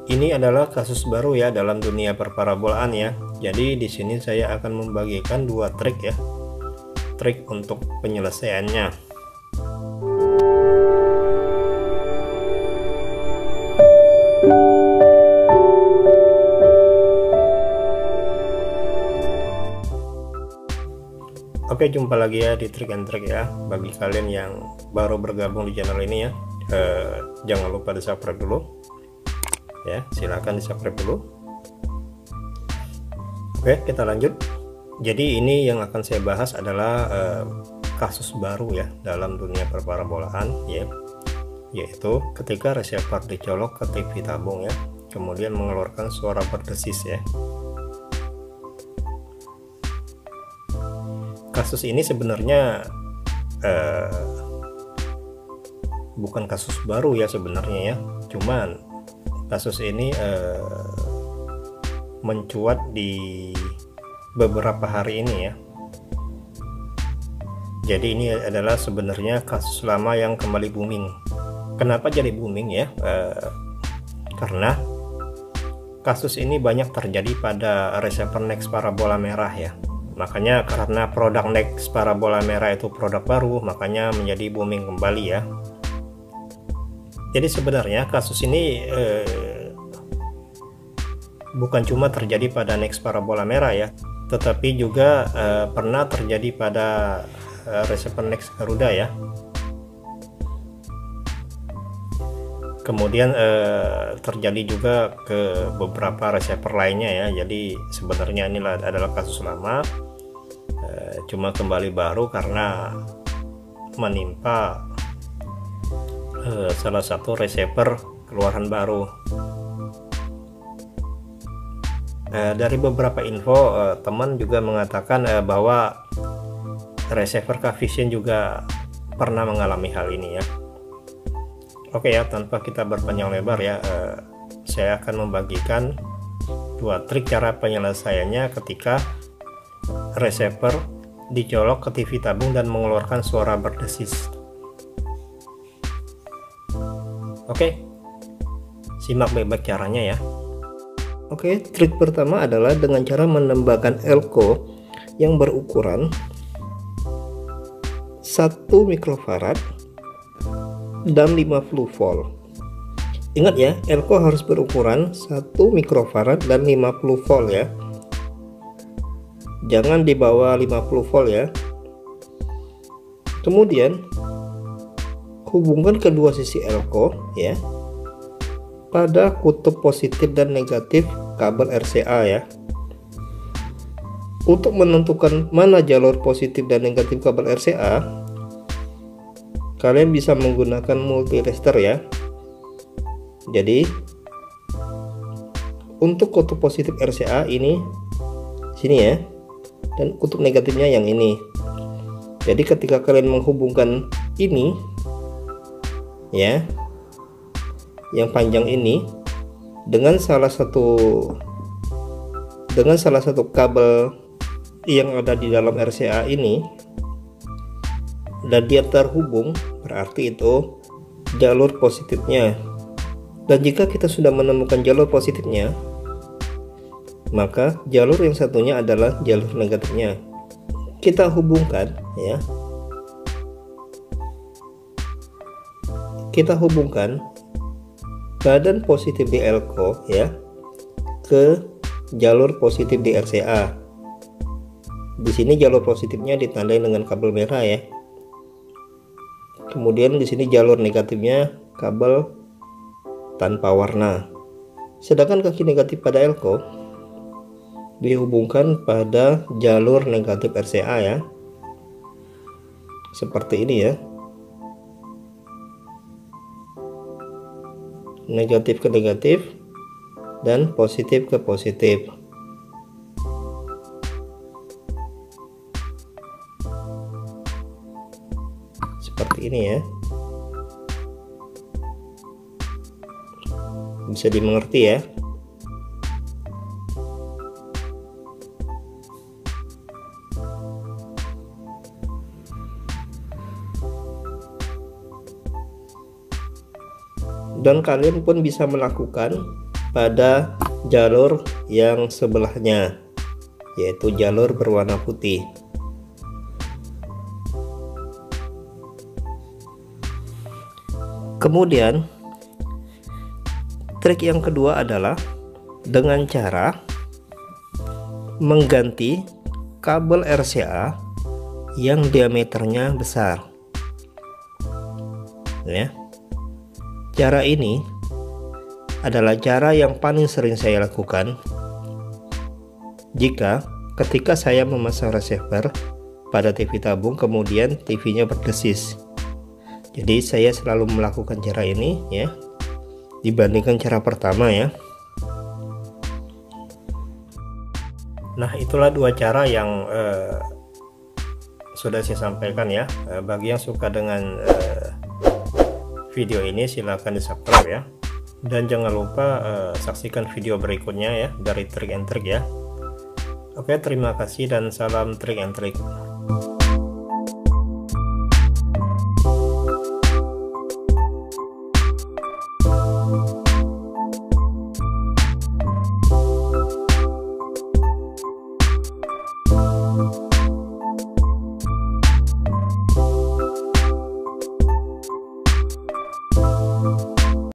Ini adalah kasus baru ya dalam dunia perparabolaan ya. Jadi di sini saya akan membagikan dua trik ya. Trik untuk penyelesaiannya. Oke, jumpa lagi ya di Trik and Trik ya. Bagi kalian yang baru bergabung di channel ini ya, jangan lupa di subscribe dulu ya, silahkan di subscribe dulu. Oke, kita lanjut. Jadi ini yang akan saya bahas adalah kasus baru ya dalam dunia perparabolaan ya, yaitu ketika receiver dicolok ke TV tabung ya, kemudian mengeluarkan suara berdesis ya. Kasus ini sebenarnya bukan kasus baru ya sebenarnya ya, cuman kasus ini mencuat di beberapa hari ini ya. Jadi ini adalah sebenarnya kasus lama yang kembali booming. Kenapa jadi booming ya? Karena kasus ini banyak terjadi pada receiver next parabola merah ya. Makanya karena produk next parabola merah itu produk baru, makanya menjadi booming kembali ya. Jadi sebenarnya kasus ini bukan cuma terjadi pada next parabola merah ya, tetapi juga pernah terjadi pada receiver next Garuda ya. Kemudian terjadi juga ke beberapa receiver lainnya ya. Jadi sebenarnya ini adalah kasus lama, cuma kembali baru karena menimpa salah satu receiver keluaran baru. Dari beberapa info teman juga mengatakan bahwa receiver K-Vision juga pernah mengalami hal ini ya. Oke ya, tanpa kita berpanjang lebar ya, saya akan membagikan dua trik cara penyelesaiannya ketika receiver dicolok ke TV tabung dan mengeluarkan suara berdesis. Oke, simak baik-baik caranya ya. Oke, trik pertama adalah dengan cara menambahkan elko yang berukuran 1 mikrofarad dan 50 volt. Ingat ya, elko harus berukuran 1 mikrofarad dan 50 volt ya. Jangan di bawah 50 volt ya. Kemudian hubungkan kedua sisi elko ya pada kutub positif dan negatif kabel RCA ya. Untuk menentukan mana jalur positif dan negatif kabel RCA, kalian bisa menggunakan multirester ya. Jadi untuk kutub positif RCA ini sini ya, dan kutub negatifnya yang ini. Jadi ketika kalian menghubungkan ini ya, yang panjang ini dengan salah satu kabel yang ada di dalam RCA ini, dan dia terhubung, berarti itu jalur positifnya. Dan jika kita sudah menemukan jalur positifnya, maka jalur yang satunya adalah jalur negatifnya. Kita hubungkan ya, kita hubungkan badan positif di elko ya ke jalur positif di RCA. Di sini jalur positifnya ditandai dengan kabel merah ya. Kemudian di sini jalur negatifnya kabel tanpa warna. Sedangkan kaki negatif pada elko dihubungkan pada jalur negatif RCA ya. Seperti ini ya. Negatif ke negatif dan positif ke positif. Seperti ini ya. Bisa dimengerti ya. Dan kalian pun bisa melakukan pada jalur yang sebelahnya, yaitu jalur berwarna putih. Kemudian trik yang kedua adalah dengan cara mengganti kabel RCA yang diameternya besar. Ya. Cara ini adalah cara yang paling sering saya lakukan jika ketika saya memasang receiver pada TV tabung kemudian TV-nya berdesis. Jadi saya selalu melakukan cara ini ya, dibandingkan cara pertama ya. Nah, itulah dua cara yang sudah saya sampaikan ya. Bagi yang suka dengan video ini silahkan di subscribe ya, dan jangan lupa saksikan video berikutnya ya dari trik and trik ya. Oke, terima kasih dan salam trik and trik.